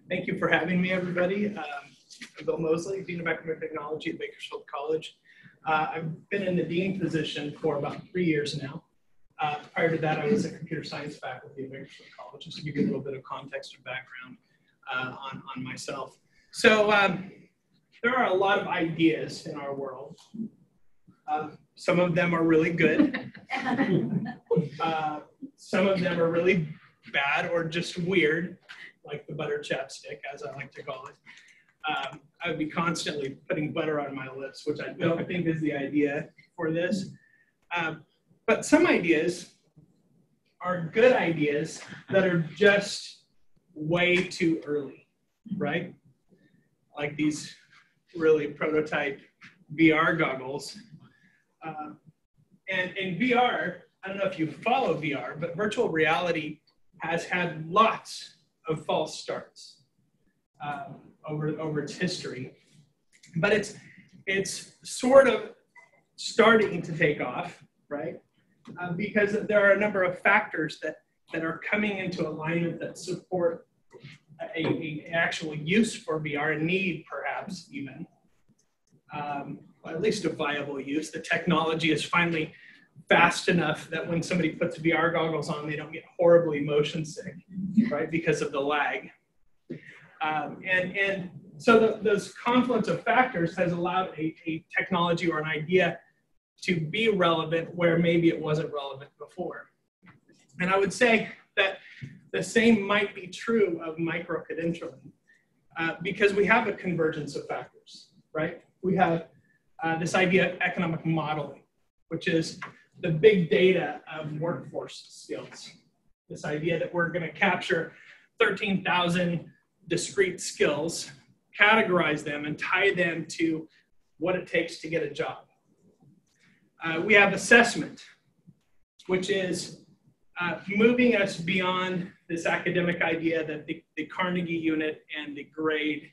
Thank you for having me, everybody. I'm Bill Moseley, Dean of Academic Technology at Bakersfield College. I've been in the dean position for about 3 years now. Prior to that, I was a computer science faculty at Bakersfield College, just to give you a little bit of context or background on myself. So there are a lot of ideas in our world. Some of them are really good. Some of them are really bad or just weird, like the butter chapstick, as I like to call it. I would be constantly putting butter on my lips, which I don't think is the idea for this. But some ideas are good ideas that are just way too early, right? Like these really prototype VR goggles. And in VR, I don't know if you follow VR, but virtual reality has had lots of false starts over its history. But it's sort of starting to take off, right? Because there are a number of factors that are coming into alignment that support a actual use for VR, a need perhaps even, at least a viable use. The technology is finally fast enough that when somebody puts VR goggles on, they don't get horribly motion sick, right, because of the lag. And so those confluence of factors has allowed a technology or an idea to be relevant where maybe it wasn't relevant before. And I would say that the same might be true of micro-credentialing because we have a convergence of factors, right? We have this idea of economic modeling, which is the big data of workforce skills. This idea that we're going to capture 13,000 discrete skills, categorize them, and tie them to what it takes to get a job. We have assessment, which is moving us beyond this academic idea that the Carnegie unit and the grade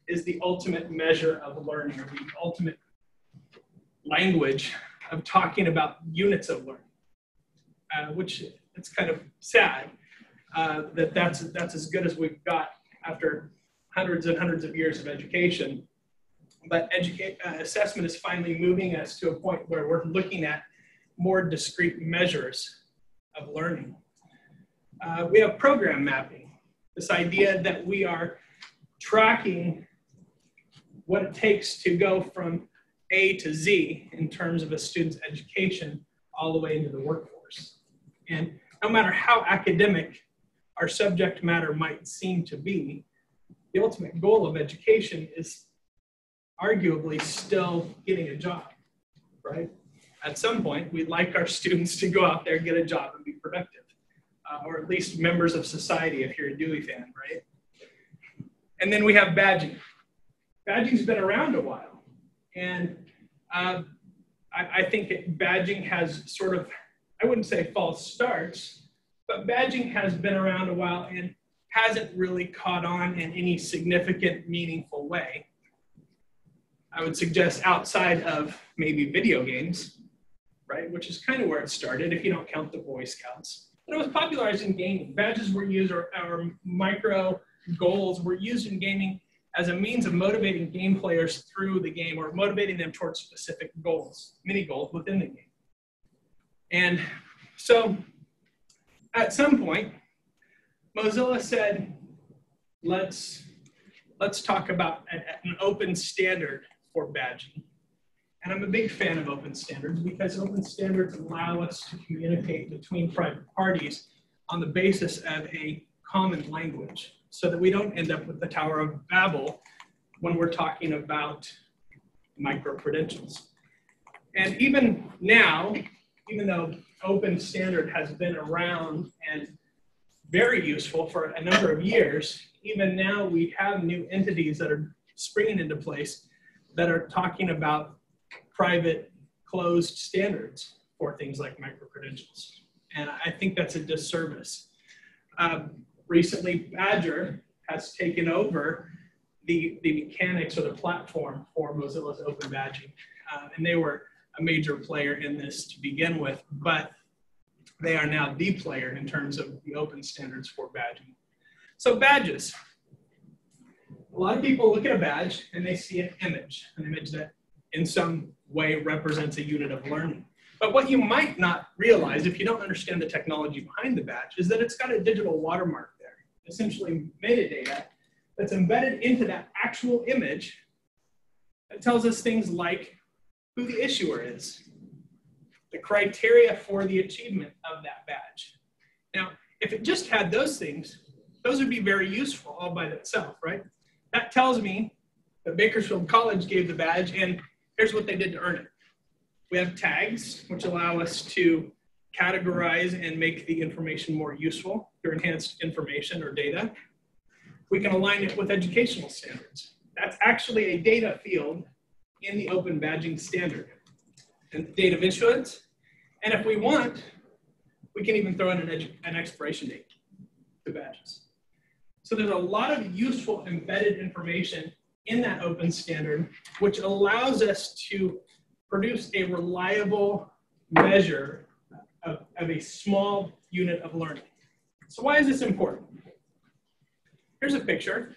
is the ultimate measure of learning, or the ultimate language of talking about units of learning, which it's kind of sad that's as good as we've got after hundreds and hundreds of years of education. But assessment is finally moving us to a point where we're looking at more discrete measures of learning. We have program mapping, this idea that we are tracking what it takes to go from A to Z in terms of a student's education all the way into the workforce. And no matter how academic our subject matter might seem to be, the ultimate goal of education is arguably still getting a job, right? At some point, we'd like our students to go out there, get a job, and be productive, or at least members of society if you're a Dewey fan, right? And then we have badging. Badging's been around a while, and I think badging has sort of, I wouldn't say false starts, but badging has been around a while and hasn't really caught on in any significant, meaningful way. I would suggest outside of maybe video games, right, which is kind of where it started if you don't count the Boy Scouts. But it was popularized in gaming. Badges were used, or our micro goals were used in gaming as a means of motivating game players through the game, or motivating them towards specific goals, mini goals within the game. And so at some point, Mozilla said, let's talk about an open standard for badging. And I'm a big fan of open standards because open standards allow us to communicate between private parties on the basis of a common language, so that we don't end up with the Tower of Babel when we're talking about micro-credentials. And even now, even though open standard has been around and very useful for a number of years, even now we have new entities that are springing into place that are talking about private closed standards for things like micro-credentials. And I think that's a disservice. Recently, Badger has taken over the mechanics or the platform for Mozilla's open badging. And they were a major player in this to begin with, but they are now the player in terms of the open standards for badging. So badges. A lot of people look at a badge and they see an image that in some way represents a unit of learning. But what you might not realize if you don't understand the technology behind the badge is that it's got a digital watermark there, essentially metadata that's embedded into that actual image that tells us things like who the issuer is, the criteria for the achievement of that badge. Now, if it just had those things, those would be very useful all by themselves, right? That tells me that Bakersfield College gave the badge, and here's what they did to earn it. We have tags, which allow us to categorize and make the information more useful through enhanced information or data. We can align it with educational standards. That's actually a data field in the open badging standard. And date of issuance. And if we want, we can even throw in an expiration date to badges. So there's a lot of useful embedded information in that open standard, which allows us to produce a reliable measure of a small unit of learning. So why is this important? Here's a picture,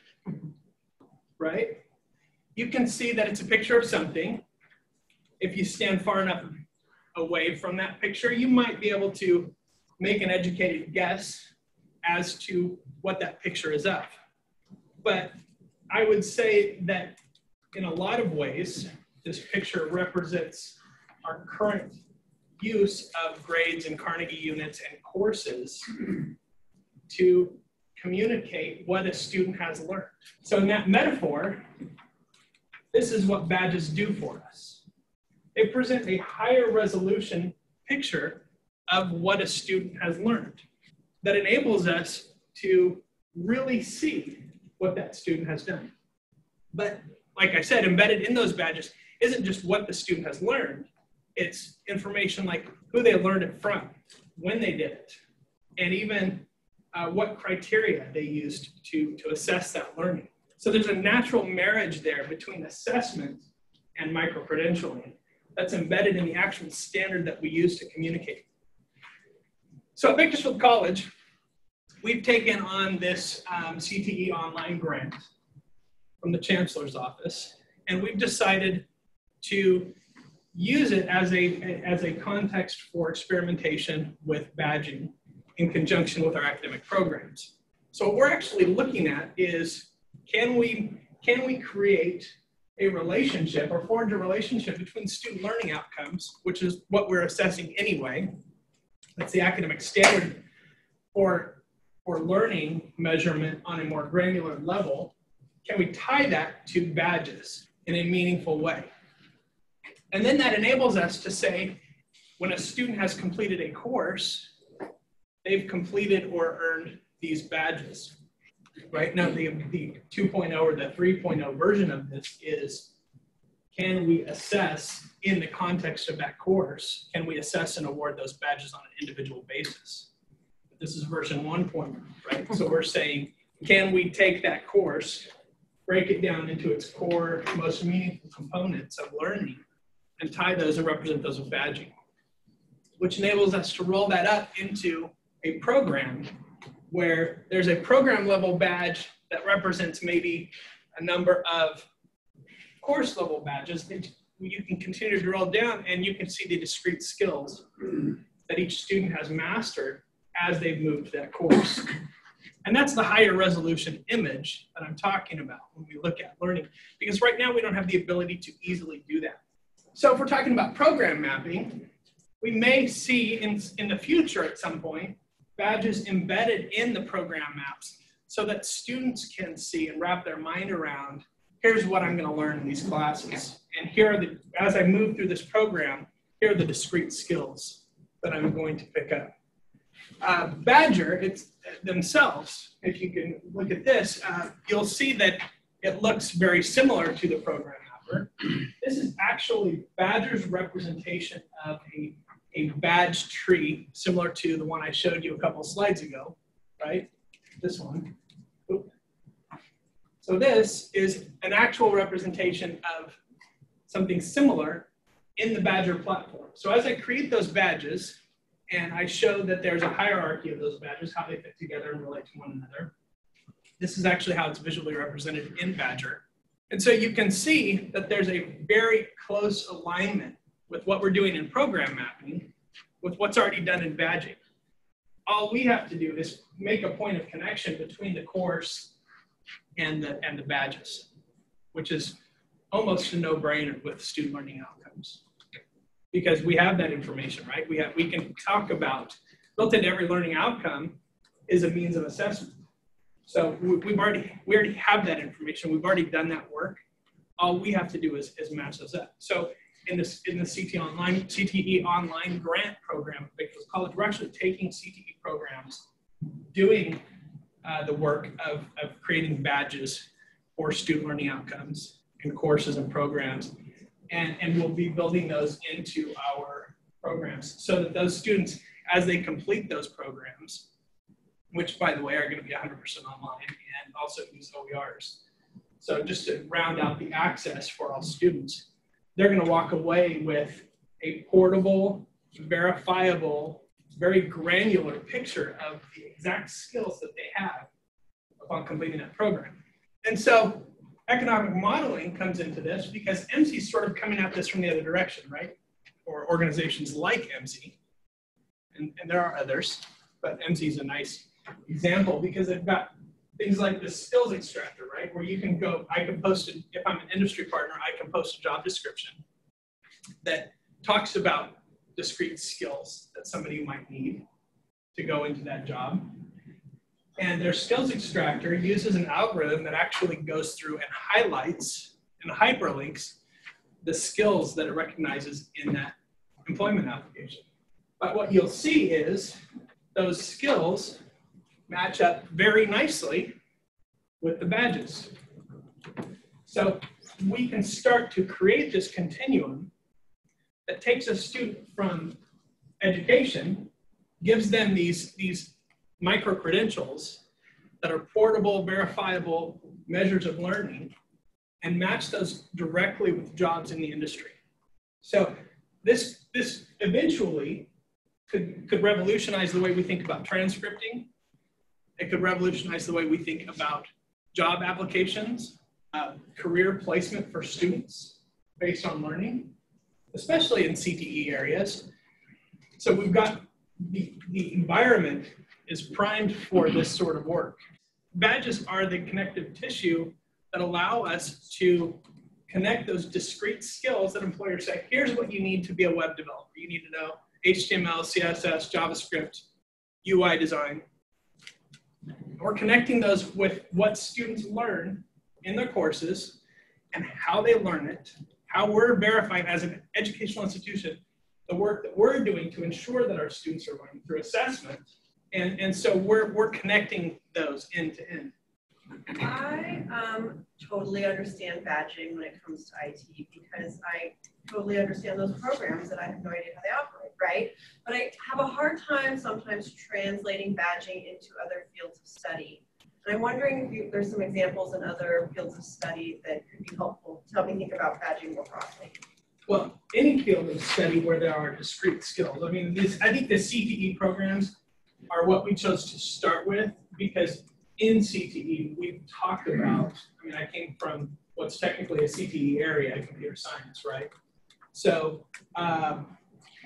right? You can see that it's a picture of something. If you stand far enough away from that picture, you might be able to make an educated guess as to what that picture is of. But I would say that in a lot of ways, this picture represents our current use of grades and Carnegie units and courses to communicate what a student has learned. So in that metaphor, this is what badges do for us. They present a higher resolution picture of what a student has learned that enables us to really see what that student has done. But like I said, embedded in those badges isn't just what the student has learned, it's information like who they learned it from, when they did it, and even what criteria they used to assess that learning. So there's a natural marriage there between assessment and micro-credentialing that's embedded in the actual standard that we use to communicate. So at Bakersfield College, we've taken on this CTE online grant from the Chancellor's office, and we've decided to use it as a context for experimentation with badging in conjunction with our academic programs. So what we're actually looking at is, can we create a relationship or forge a relationship between student learning outcomes, which is what we're assessing anyway. That's the academic standard for learning measurement on a more granular level. Can we tie that to badges in a meaningful way? And then that enables us to say, when a student has completed a course, they've completed or earned these badges. Right now, the 2.0 or the 3.0 version of this is, can we assess in the context of that course, can we assess and award those badges on an individual basis? This is version 1.0, right? So we're saying, can we take that course, break it down into its core, most meaningful components of learning, and tie those and represent those with badging, which enables us to roll that up into a program where there's a program level badge that represents maybe a number of course level badges that you can continue to drill down, and you can see the discrete skills that each student has mastered as they've moved that course. And that's the higher resolution image that I'm talking about when we look at learning, because right now we don't have the ability to easily do that. So if we're talking about program mapping, we may see in the future at some point badges embedded in the program maps so that students can see and wrap their mind around, here's what I'm going to learn in these classes. And here are as I move through this program, here are the discrete skills that I'm going to pick up. Badger themselves, if you can look at this, you'll see that it looks very similar to the program mapper. This is actually Badger's representation of a badge tree, similar to the one I showed you a couple of slides ago, right? This one. Oop. So this is an actual representation of something similar in the Badger platform. So as I create those badges, and I show that there's a hierarchy of those badges, how they fit together and relate to one another, This is actually how it's visually represented in Badger. And so you can see that there's a very close alignment with what we're doing in program mapping with what's already done in badging. All we have to do is make a point of connection between the course and the badges, which is almost a no-brainer with student learning outcomes. Because we have that information, right? We can talk about, built into every learning outcome is a means of assessment. So we already have that information. We've already done that work. All we have to do is match those up. So in the CTE online grant program at Bakersfield College, we're actually taking CTE programs, doing the work of creating badges for student learning outcomes and courses and programs. And we'll be building those into our programs so that those students, as they complete those programs, which by the way are going to be 100% online and also use OERs. So just to round out the access for all students, they're going to walk away with a portable, verifiable, very granular picture of the exact skills that they have upon completing that program. And so economic modeling comes into this because MC is sort of coming at this from the other direction, right? Or organizations like MC, and there are others, but MC is a nice example because they've got things like the skills extractor, right? Where you can go, I can post it, if I'm an industry partner, I can post a job description that talks about discrete skills that somebody might need to go into that job. And their skills extractor uses an algorithm that actually goes through and highlights and hyperlinks the skills that it recognizes in that employment application. But what you'll see is those skills match up very nicely with the badges. So we can start to create this continuum that takes a student from education, gives them these micro-credentials that are portable, verifiable measures of learning, and match those directly with jobs in the industry. So this eventually could revolutionize the way we think about transcripting. It could revolutionize the way we think about job applications, career placement for students based on learning, especially in CTE areas. So we've got the environment is primed for this sort of work. Badges are the connective tissue that allow us to connect those discrete skills that employers say, here's what you need to be a web developer. You need to know HTML, CSS, JavaScript, UI design. We're connecting those with what students learn in their courses and how they learn it, how we're verifying as an educational institution the work that we're doing to ensure that our students are learning through assessment. And so we're connecting those end to end. I totally understand badging when it comes to IT because I totally understand those programs that I have no idea how they operate, right? But I have a hard time sometimes translating badging into other fields of study. And I'm wondering if there's some examples in other fields of study that could be helpful to help me think about badging more broadly. Well, any field of study where there are discrete skills. I mean, I think the CTE programs are what we chose to start with because in CTE, we've talked about, I mean, I came from what's technically a CTE area, computer science, right? So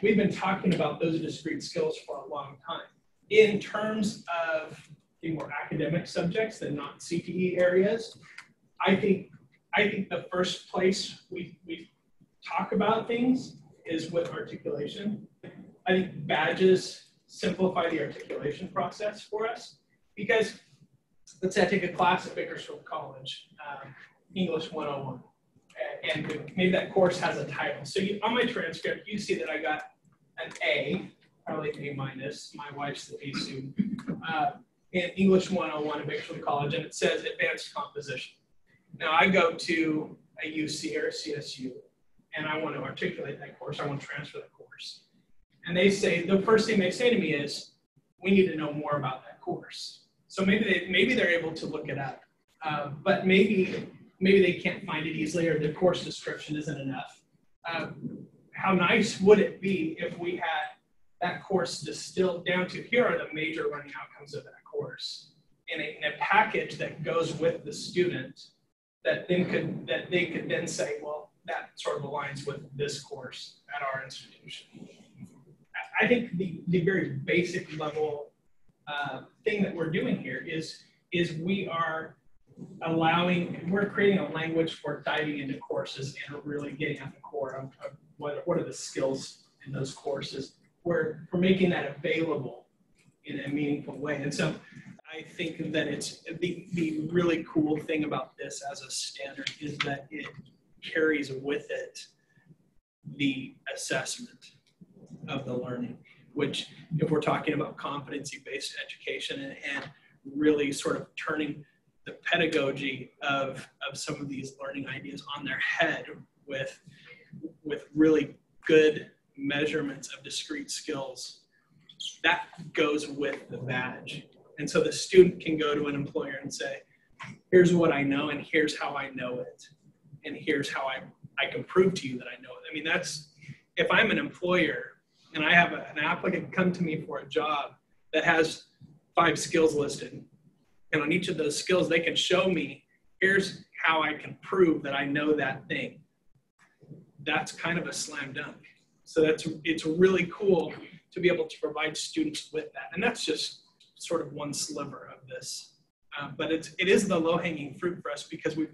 we've been talking about those discrete skills for a long time. In terms of the more academic subjects than not CTE areas, I think the first place we talk about things is with articulation. I think badges simplify the articulation process for us because let's say I take a class at Bakersfield College, English 101, and maybe that course has a title. So on my transcript, you see that I got an A, probably A minus, my wife's the A student, in English 101 at Bakersfield College, and it says advanced composition. Now I go to a UC or a CSU, and I want to articulate that course, I want to transfer the course. And they say, the first thing they say to me is, we need to know more about that course. So maybe they're able to look it up, but maybe they can't find it easily or the course description isn't enough. How nice would it be if we had that course distilled down to here are the major learning outcomes of that course, in a package that goes with the student that they could then say, well, that sort of aligns with this course at our institution. I think the very basic level thing that we're doing here is we're creating a language for diving into courses and really getting at the core of what are the skills in those courses. We're making that available in a meaningful way. And so I think that it's the really cool thing about this as a standard is that it carries with it the assessment of the learning, which if we're talking about competency-based education and really sort of turning the pedagogy of some of these learning ideas on their head with really good measurements of discrete skills, that goes with the badge. And so the student can go to an employer and say, here's what I know and here's how I know it. And here's how I can prove to you that I know it. I mean, if I'm an employer and I have an applicant come to me for a job that has 5 skills listed, and on each of those skills, they can show me, here's how I can prove that I know that thing. That's kind of a slam dunk. So it's really cool to be able to provide students with that. And that's just sort of one sliver of this. But it is the low-hanging fruit for us because we're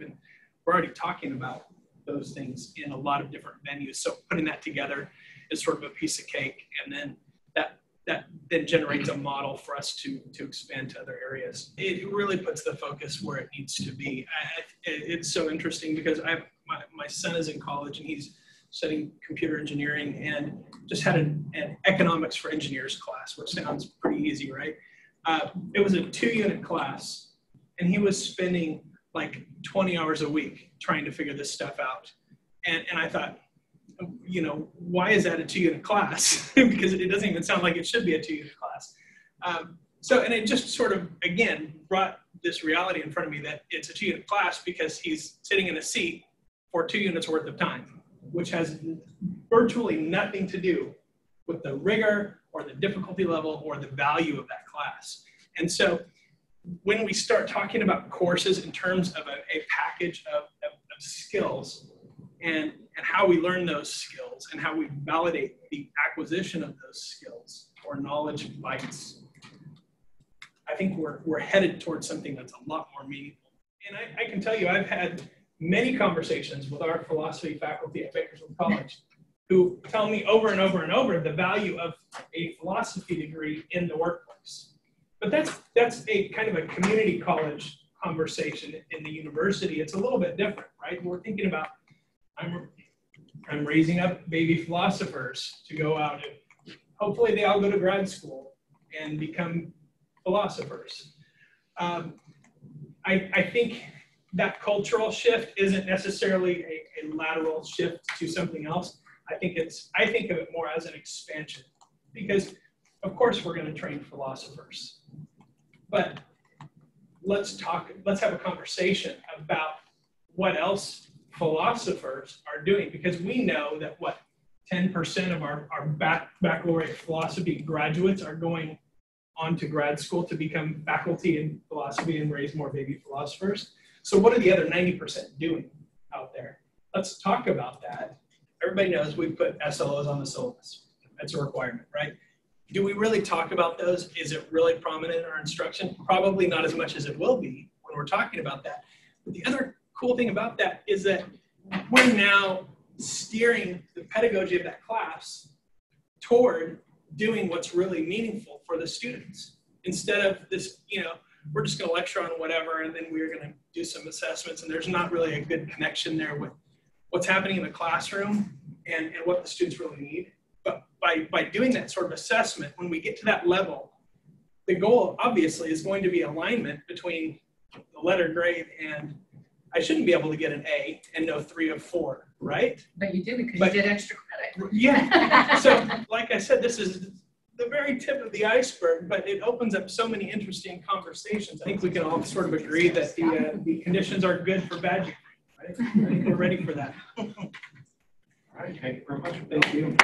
already talking about those things in a lot of different venues. So putting that together is sort of a piece of cake. And then that then generates a model for us to expand to other areas. It really puts the focus where it needs to be. It's so interesting because my son is in college and he's studying computer engineering and just had an economics for engineers class, which sounds pretty easy, right? It was a 2-unit class and he was spending like 20 hours a week trying to figure this stuff out. And I thought, you know, why is that a 2-unit class? Because it doesn't even sound like it should be a 2-unit class. And it just sort of, again, brought this reality in front of me that it's a 2-unit class because he's sitting in a seat for 2 units worth of time, which has virtually nothing to do with the rigor or the difficulty level or the value of that class. And so when we start talking about courses in terms of a package of skills and how we learn those skills and how we validate the acquisition of those skills or knowledge bites, I think we're headed towards something that's a lot more meaningful. And I can tell you, I've had many conversations with our philosophy faculty at Bakersfield College who tell me over and over and over the value of a philosophy degree in the workplace. But that's a kind of a community college conversation. In the university, it's a little bit different, right? We're thinking about, I'm raising up baby philosophers to go out and hopefully they all go to grad school and become philosophers. I think that cultural shift isn't necessarily a lateral shift to something else. I think of it more as an expansion because of course we're going to train philosophers, but let's have a conversation about what else philosophers are doing, because we know that 10% of our baccalaureate philosophy graduates are going on to grad school to become faculty in philosophy and raise more baby philosophers. So what are the other 90% doing out there? Let's talk about that. Everybody knows we put SLOs on the syllabus. That's a requirement, right? Do we really talk about those? Is it really prominent in our instruction? Probably not as much as it will be when we're talking about that. But the other cool thing about that is that we're now steering the pedagogy of that class toward doing what's really meaningful for the students. Instead of this, we're just going to lecture on whatever, and then we're going to do some assessments, and there's not really a good connection there with what's happening in the classroom and what the students really need. But by doing that sort of assessment, when we get to that level, the goal obviously is going to be alignment between the letter grade and I shouldn't be able to get an A and know 3 of 4, right? But you did because you did extra credit. Yeah. So like I said, this is the very tip of the iceberg, but it opens up so many interesting conversations. I think we can all sort of agree that the conditions are good for badging, right? I think we're ready for that. All right, thank you very much. Thank you.